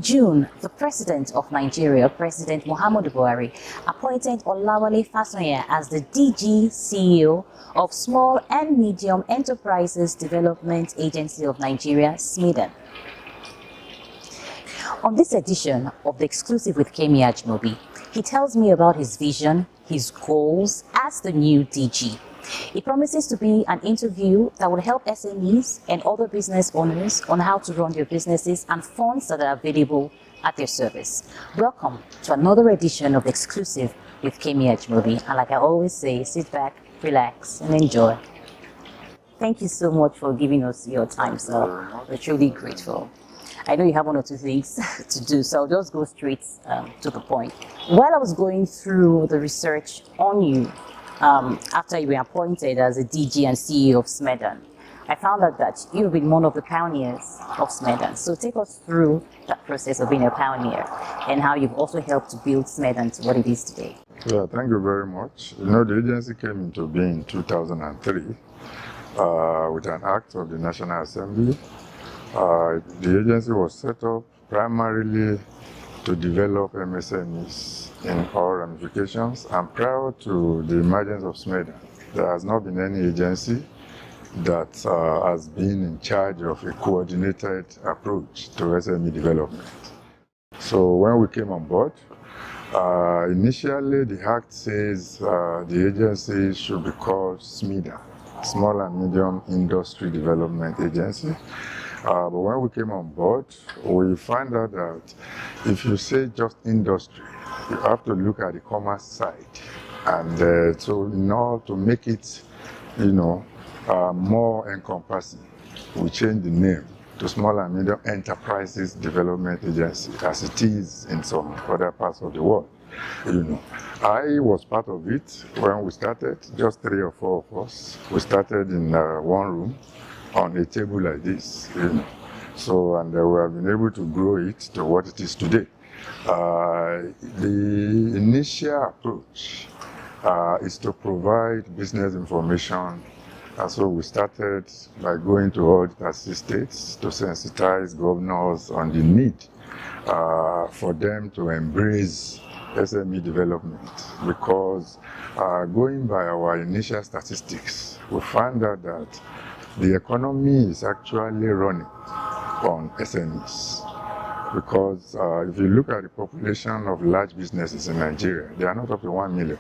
June, the President of Nigeria, President Muhammadu Buhari, appointed Olawale Fasanya as the DG CEO of Small and Medium Enterprises Development Agency of Nigeria, SMEDAN. On this edition of The Exclusive with Kemi Ajmobi, he tells me about his vision, his goals as the new DG. It promises to be an interview that will help SMEs and other business owners on how to run their businesses and funds that are available at their service. Welcome to another edition of Exclusive with Kemi Ajmobi. And like I always say, sit back, relax, and enjoy. Thank you so much for giving us your time, sir. We're truly grateful. I know you have one or two things to do, so I'll just go straight to the point. While I was going through the research on you, after you were appointed as a DG and CEO of SMEDAN, I found out that you've been one of the pioneers of SMEDAN. So take us through that process of being a pioneer and how you've also helped to build SMEDAN to what it is today. Yeah, thank you very much. You know, the agency came into being in 2003 with an act of the National Assembly. The agency was set up primarily to develop MSMEs in all ramifications, and prior to the emergence of SMEDAN, there has not been any agency that has been in charge of a coordinated approach to SME development. So when we came on board, initially the Act says the agency should be called SMEDAN, Small and Medium Industry Development Agency. But when we came on board, we found out that if you say just industry, you have to look at the commerce side, and so in order to make it, more encompassing, we changed the name to Small and Medium Enterprises Development Agency, as it is in some other parts of the world. I was part of it when we started, just 3 or 4 of us. We started in one room on a table like this, So, and we have been able to grow it to what it is today. The initial approach is to provide business information, and so we started by going to all the states to sensitize governors on the need for them to embrace SME development, because going by our initial statistics, we found out that the economy is actually running on SMEs, because if you look at the population of large businesses in Nigeria, they are not up to 1 million.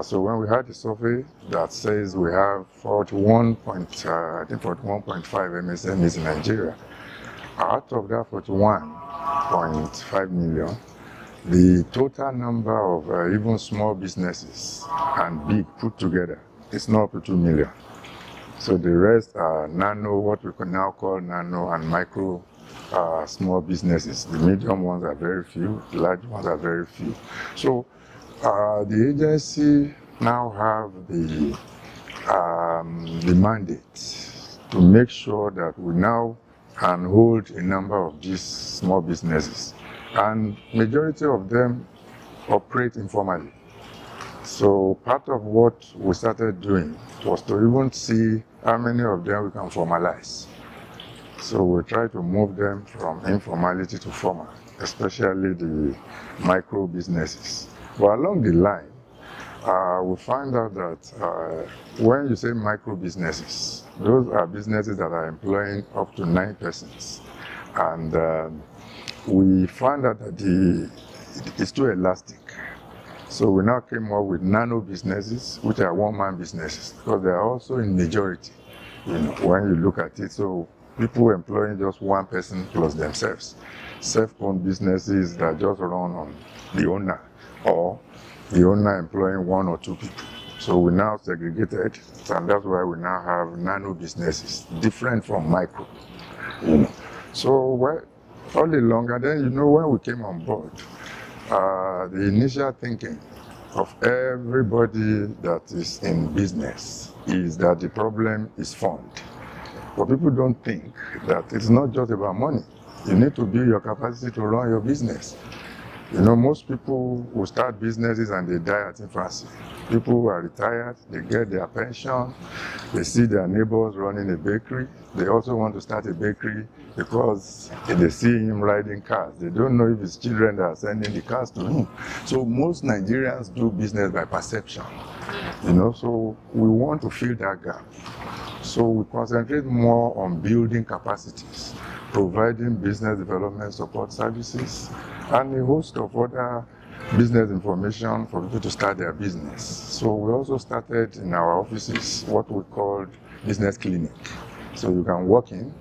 So when we had the survey that says we have 41.5 MSMEs in Nigeria, out of that 41.5 million, the total number of even small businesses and big put together is not up to 2 million. So the rest are nano, what we can now call nano and micro small businesses. The medium ones are very few, the large ones are very few. So the agency now have the mandate to make sure that we now can hold a number of these small businesses, and majority of them operate informally. So part of what we started doing was to even see how many of them we can formalize. So we try to move them from informality to formal, especially the micro businesses. But along the line, we find out that when you say micro businesses, those are businesses that are employing up to 9 persons. And we found out that it's too elastic. So we now came up with nano businesses, which are one-man businesses, because they are also in majority, when you look at it. So people employing just 1 person plus themselves. Self-owned businesses that just run on the owner, or the owner employing 1 or 2 people. So we now segregated, and that's why we now have nano businesses, different from micro. So all along, and then when we came on board, the initial thinking of everybody that is in business is that the problem is fund. But people don't think that it's not just about money. You need to build your capacity to run your business. Most people will start businesses and they die at infancy. People who are retired, they get their pension, They see their neighbors running a bakery. They also want to start a bakery because they see him riding cars. They don't know if his children are sending the cars to him. So most Nigerians do business by perception, so we want to fill that gap. So we concentrate more on building capacities, providing business development support services, and a host of other business information for people to start their business. So we also started in our offices what we call business clinic. So you can walk in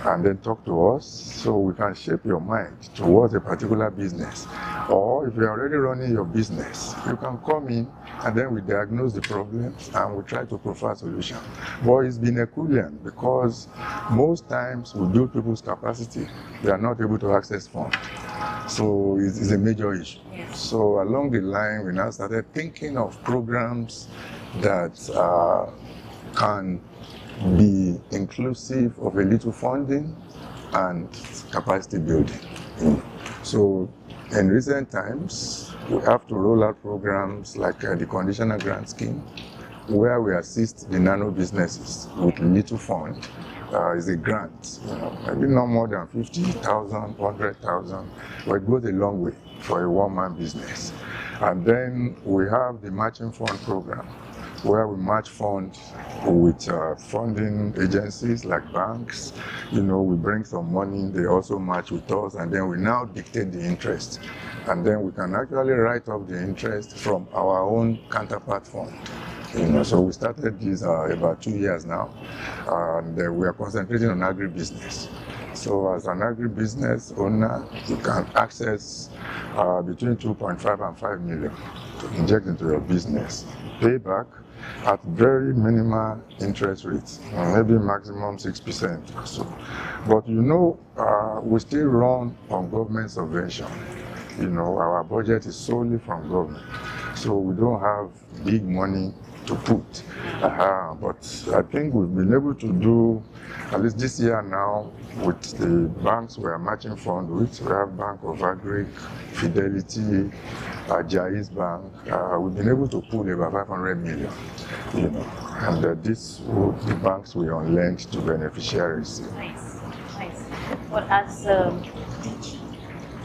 and then talk to us so we can shape your mind towards a particular business. Or if you're already running your business, you can come in and then we diagnose the problems and we try to provide solutions. But it's been equivalent because most times we build people's capacity, they are not able to access funds. So it's a major issue. Yes. So along the line, we now started thinking of programs that can be inclusive of a little funding and capacity building. So in recent times, we have to roll out programs like the conditional grant scheme, where we assist the nano businesses with little fund. Is a grant, maybe not more than 50,000, 100,000, but it goes a long way for a one-man business. And then we have the matching fund program, where we match funds with funding agencies like banks. We bring some money, they also match with us, and then we now dictate the interest. And then we can actually write off the interest from our own counterpart fund. So we started this about 2 years now, and we are concentrating on agribusiness. So as an agribusiness owner, you can access between 2.5 and 5 million to inject into your business. Payback at very minimal interest rates, maybe maximum 6% or so. But we still run on government subvention. Our budget is solely from government. So we don't have big money to put. But I think we've been able to do, at least this year now, with the banks we are matching funds with. We have Bank of Agric, Fidelity, Jais Bank. We've been able to pull about 500 million, and the banks we on lend to beneficiaries. Nice. But as DG,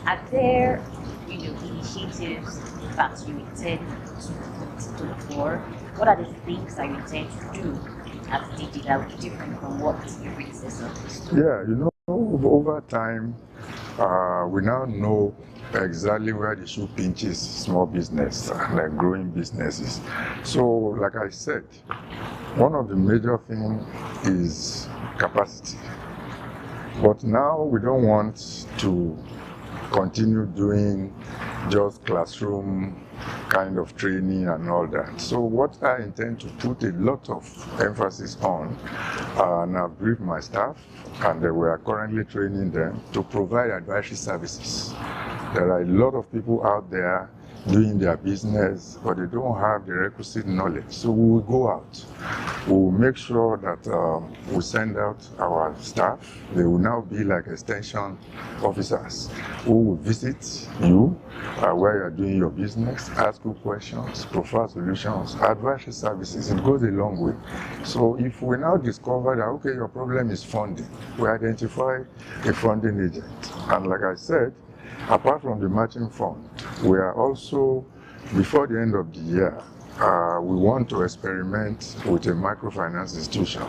are there initiatives that you intend to put to the fore? What are the things that you intend to do as DG that will be different from what your predecessor used to do? Yeah, over time, we now know exactly where the shoe pinches small business, like growing businesses. So, like I said, one of the major things is capacity. But now we don't want to continue doing just classroom kind of training and all that. So what I intend to put a lot of emphasis on, and I've briefed my staff, and we are currently training them to provide advisory services. There are a lot of people out there doing their business, but they don't have the requisite knowledge. So we will go out. We will make sure that we send out our staff. They will now be like extension officers who will visit you where you are doing your business, ask you questions, provide solutions, advisory services. It goes a long way. So if we now discover that, okay, your problem is funding, we identify a funding agent. And like I said, apart from the matching fund, we are also, before the end of the year, we want to experiment with a microfinance institution.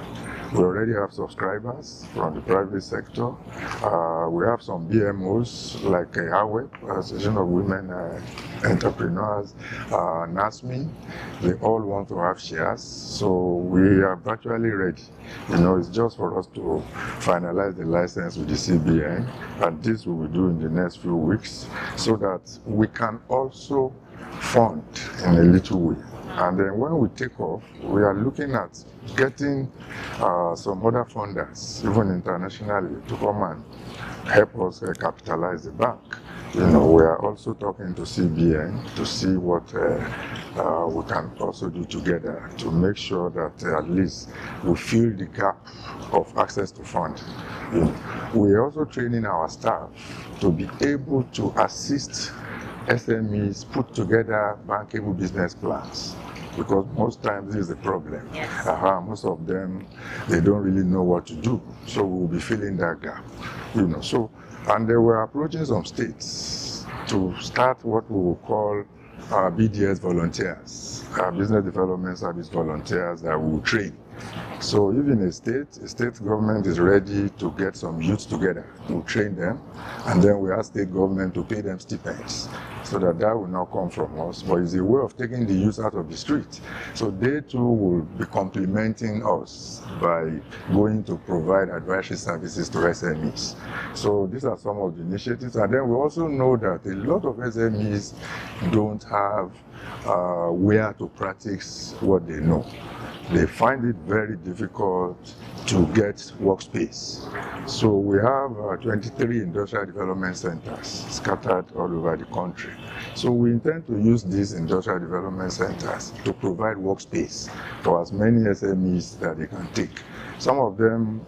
We already have subscribers from the private sector. We have some BMOs like AWEP, Association of Women Entrepreneurs, NASME. They all want to have shares. So we are virtually ready. It's just for us to finalize the license with the CBN, and this we will do in the next few weeks so that we can also fund in a little way. And then when we take off, we are looking at getting some other funders, even internationally, to come and help us capitalize the bank. We are also talking to CBN to see what we can also do together to make sure that at least we fill the gap of access to funding. We are also training our staff to be able to assist SMEs put together bankable business plans. because most times this is the problem. Yes. Most of them, they don't really know what to do, so we'll be filling that gap. So, and they were approaching some states to start what we will call BDS volunteers, business development service volunteers that will train. So even a state government is ready to get some youth together, to train them, and then we ask state government to pay them stipends, so that will not come from us, but it's a way of taking the youth out of the street. So they too will be complementing us by going to provide advisory services to SMEs. So these are some of the initiatives, and then we also know that a lot of SMEs don't have where to practice what they know. They find it very difficult to get workspace. So we have 23 industrial development centers scattered all over the country. So we intend to use these industrial development centers to provide workspace for as many SMEs that they can take. Some of them,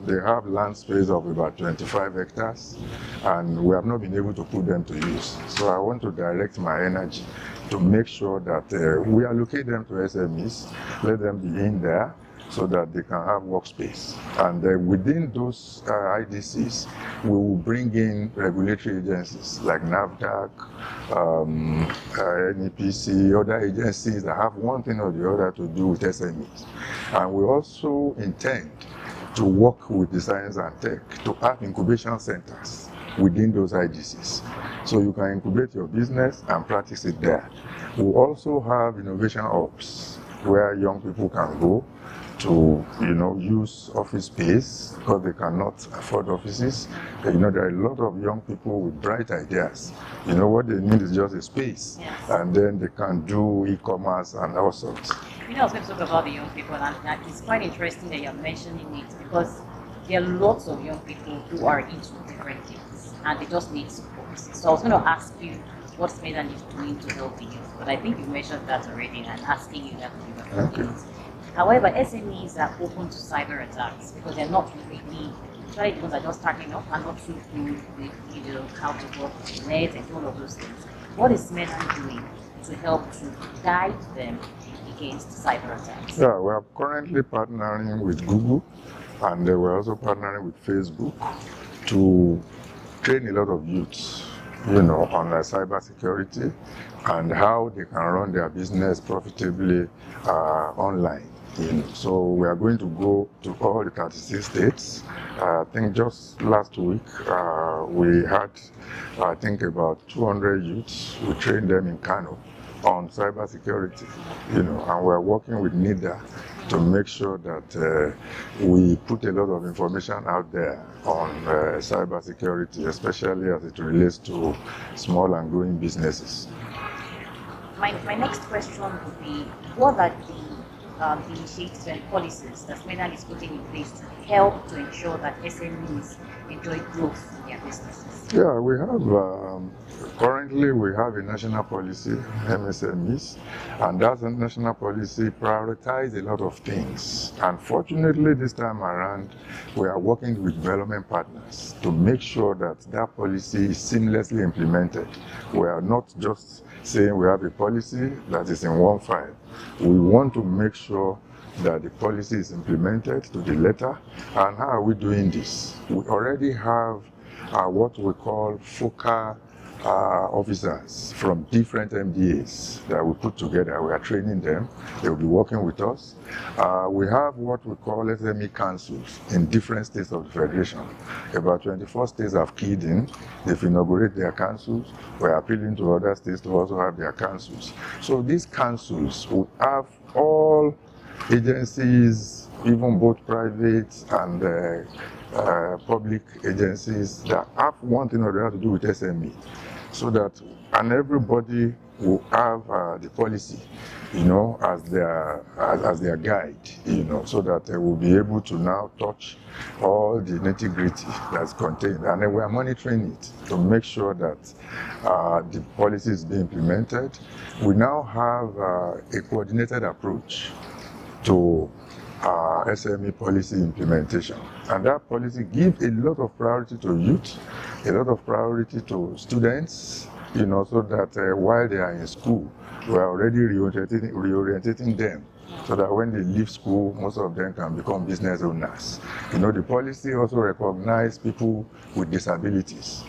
they have land space of about 25 hectares, and we have not been able to put them to use. So I want to direct my energy to make sure that we allocate them to SMEs, let them be in there, so that they can have workspace. And within those IDCs, we will bring in regulatory agencies like NAFDAC, NEPC, other agencies that have one thing or the other to do with SMEs. And we also intend to work with the science and tech to have incubation centers within those IDCs. So you can incubate your business and practice it there. We also have innovation hubs where young people can go to, use office space because they cannot afford offices. There are a lot of young people with bright ideas. What they need is just a space, yes. And then they can do e-commerce and all sorts. I was going to talk about the young people, and it's quite interesting that you're mentioning it because there are lots of young people who are into different things and they just need support. So I was going to ask you what SMEDAN is doing to help the youth, but I think you mentioned that already and I'm asking you that you are doing it. However, SMEs are open to cyber attacks because they're not really, especially the ones that are just starting up and not too good with how to work with the net and all of those things. What is SMEDAN doing to help to guide them against cyber attacks? Yeah, we are currently partnering with Google, and we're also partnering with Facebook to train a lot of youths, on cybersecurity and how they can run their business profitably online. So we are going to go to all the 36 states. I think just last week we had, about 200 youths. We trained them in Kano on cybersecurity, and we're working with NIDA to make sure that we put a lot of information out there on cybersecurity, especially as it relates to small and growing businesses. My next question would be, what are the initiatives and policies that SMEDAN is putting in place to help to ensure that SMEs enjoy growth in their businesses? Yeah, we have, currently we have a national policy, MSMEs, and that national policy prioritizes a lot of things. Unfortunately, this time around, we are working with development partners to make sure that that policy is seamlessly implemented. We are not just saying we have a policy that is in one file. We want to make sure that the policy is implemented to the letter. And how are we doing this? We already have what we call focal officers from different MDAs that we put together. We are training them. They will be working with us. We have what we call SME councils in different states of the Federation. About 24 states have keyed in. They've inaugurated their councils. We're appealing to other states to also have their councils. So these councils will have all agencies, even both private and public agencies that have one thing or the other to do with SME, so that everybody will have the policy, as their guide, so that they will be able to now touch all the nitty-gritty that's contained, and then we are monitoring it to make sure that the policy is being implemented. We now have a coordinated approach to SME policy implementation, and that policy gives a lot of priority to youth, a lot of priority to students, so that while they are in school, We are already reorientating them so that when they leave school, most of them can become business owners. The policy also recognizes people with disabilities.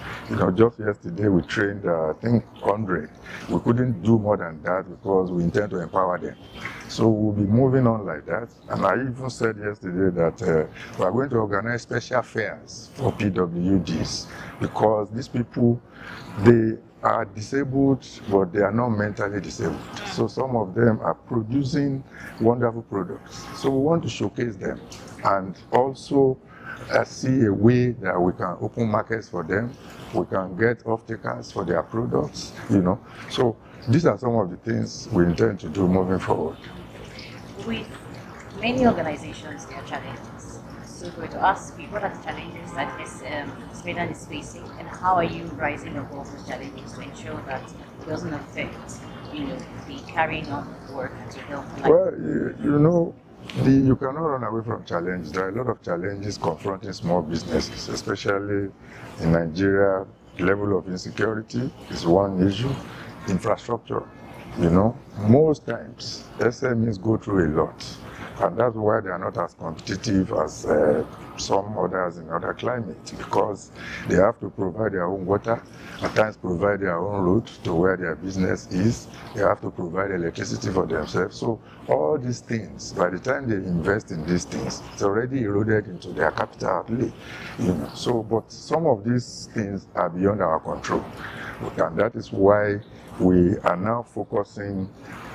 Just yesterday we trained, I think, 100. We couldn't do more than that because we intend to empower them. So we'll be moving on like that. And I even said yesterday that we are going to organize special fairs for PWDs because these people, they are disabled, but they are not mentally disabled. So some of them are producing wonderful products. So we want to showcase them and also see a way that we can open markets for them. We can get off-takers for their products, So these are some of the things we intend to do moving forward. With many organizations, there are challenges. So we're going to ask you, what are the challenges that SMEDAN is facing, and how are you rising above those challenges to ensure that it doesn't affect, the carrying on of work to help? Well, you cannot run away from challenges. There are a lot of challenges confronting small businesses, especially in Nigeria. Level of insecurity is one issue. Infrastructure, most times SMEs go through a lot. And that's why they are not as competitive as some others in other climates, because they have to provide their own water, at times provide their own road to where their business is. They have to provide electricity for themselves. So all these things, by the time they invest in these things, it's already eroded into their capital outlay. So, but some of these things are beyond our control. And that is why we are now focusing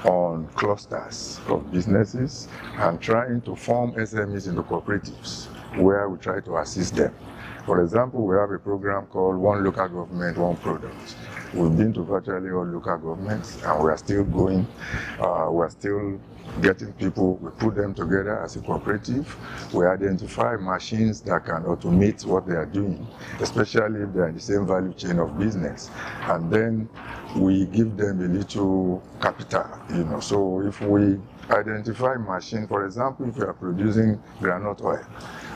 on clusters of businesses and trying to form SMEs into cooperatives where we try to assist them. For example, we have a program called One Local Government, One Product. We've been to virtually all local governments and we are still going. We are still getting people, we put them together as a cooperative. We identify machines that can automate what they are doing, especially if they are in the same value chain of business. And then we give them a little capital, So if we identify machine, for example, if you are producing groundnut oil,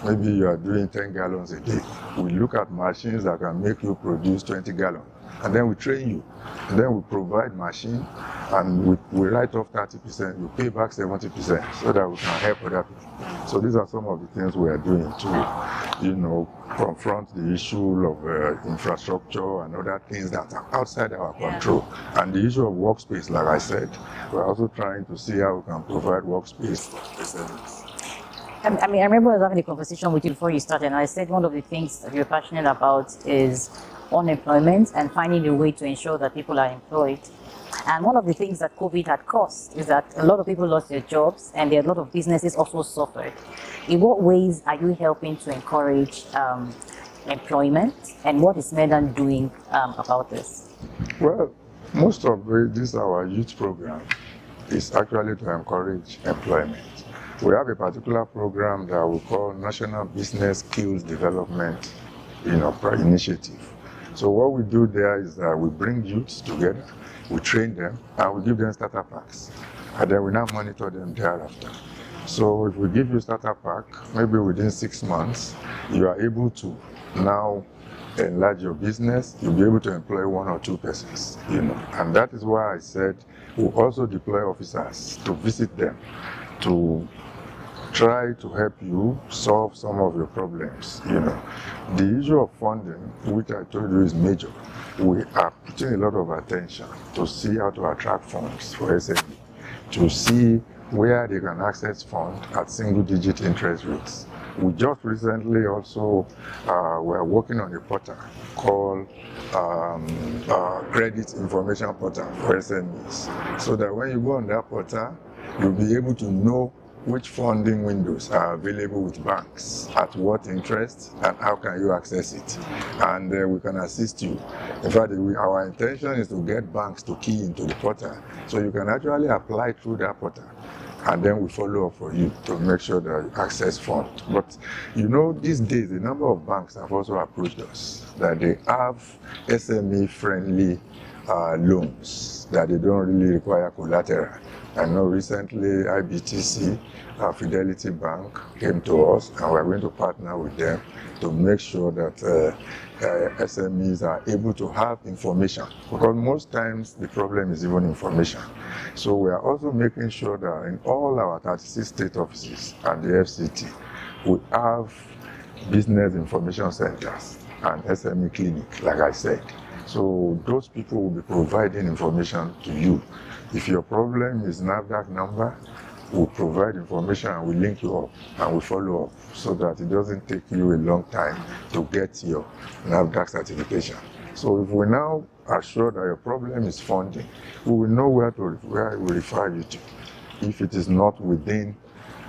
maybe you are doing 10 gallons a day. We look at machines that can make you produce 20 gallons. And then we train you. And then we provide machine and we write off 30%, we pay back 70% so that we can help other people. So these are some of the things we are doing to, confront the issue of infrastructure and other things that are outside our control. And the issue of workspace, like I said, we're also trying to see how we can provide workspace for SMEs. I remember I was having a conversation with you before you started, and I said one of the things that you're passionate about is unemployment and finding a way to ensure that people are employed. And one of the things that COVID had caused is that a lot of people lost their jobs and a lot of businesses also suffered. In what ways are you helping to encourage employment, and what is SMEDAN doing about this? Well, most of this our youth program is actually to encourage employment. We have a particular program that we call National Business Skills Development Initiative. So what we do there is that we bring youths together, we train them, and we give them starter packs. And then we now monitor them thereafter. So if we give you a starter pack, maybe within 6 months, you are able to now enlarge your business, you'll be able to employ 1 or 2 persons, And that is why I said we'll also deploy officers to visit them, to try to help you solve some of your problems, The issue of funding, which I told you is major, we are putting a lot of attention to see how to attract funds for SME, to see where they can access funds at single-digit interest rates. We just recently also were working on a portal called Credit Information Portal for SMEs, so that when you go on that portal, you'll be able to know which funding windows are available with banks, at what interest, and how can you access it. And we can assist you. In fact, our intention is to get banks to key into the portal, so you can actually apply through that portal. And then we follow up for you to make sure that you access funds. But these days, a number of banks have also approached us that they have SME-friendly loans, that they don't really require collateral. I know recently IBTC, Fidelity Bank, came to us, and we're going to partner with them to make sure that SMEs are able to have information, because most times the problem is even information. So we are also making sure that in all our 36 state offices and the FCT, we have business information centers and SME clinic, like I said. So those people will be providing information to you. If your problem is NAFDAC number, we'll provide information and we'll link you up and we'll follow up so that it doesn't take you a long time to get your NAFDAC certification. So if we now are sure that your problem is funding, we will know where we refer you to. If it is not within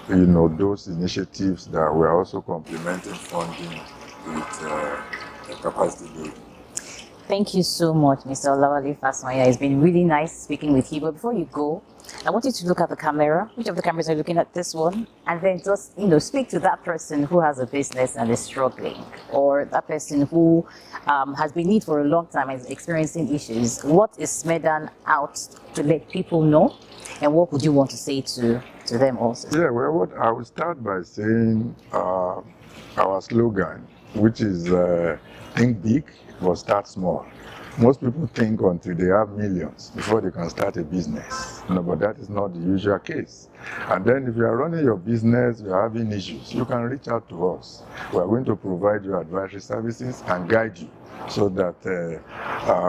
those initiatives that we're also complementing funding with capacity building. Thank you so much, Mr. Olawale Fasanya. It's been really nice speaking with you. But before you go, I want you to look at the camera. Which of the cameras are you looking at? This one? And then just, speak to that person who has a business and is struggling, or that person who has been in it for a long time and is experiencing issues. What is SMEDAN out to let people know? And what would you want to say to them also? Yeah, well, what I will start by saying our slogan, which is think big, but start small. Most people think until they have millions before they can start a business. No, but that is not the usual case. And then if you are running your business, you are having issues, you can reach out to us. We are going to provide you advisory services and guide you so that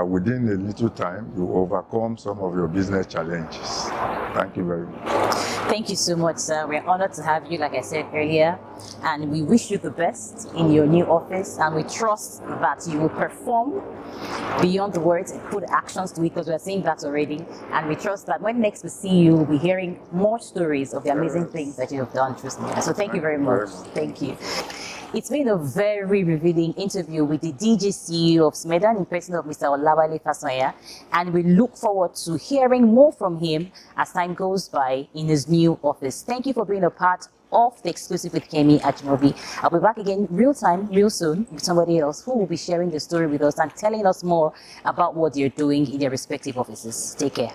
within a little time, you overcome some of your business challenges. Thank you very much. Thank you so much, sir. We're honored to have you, like I said earlier, and we wish you the best in your new office, and we trust that you will perform beyond the words and put actions to it, because we're seeing that already, and we trust that when next we see you, we'll be hearing more stories of the amazing things that you have done through SMEDAN. So thank you very much. Thank you. It's been a very revealing interview with the DG CEO of SMEDAN in person of Mr. Olawale Fasanya, and we look forward to hearing more from him as time goes by in his new office. Thank you for being a part of the exclusive with Kemi Ajimobi. I'll be back again real time, real soon, with somebody else who will be sharing the story with us and telling us more about what they're doing in their respective offices. Take care.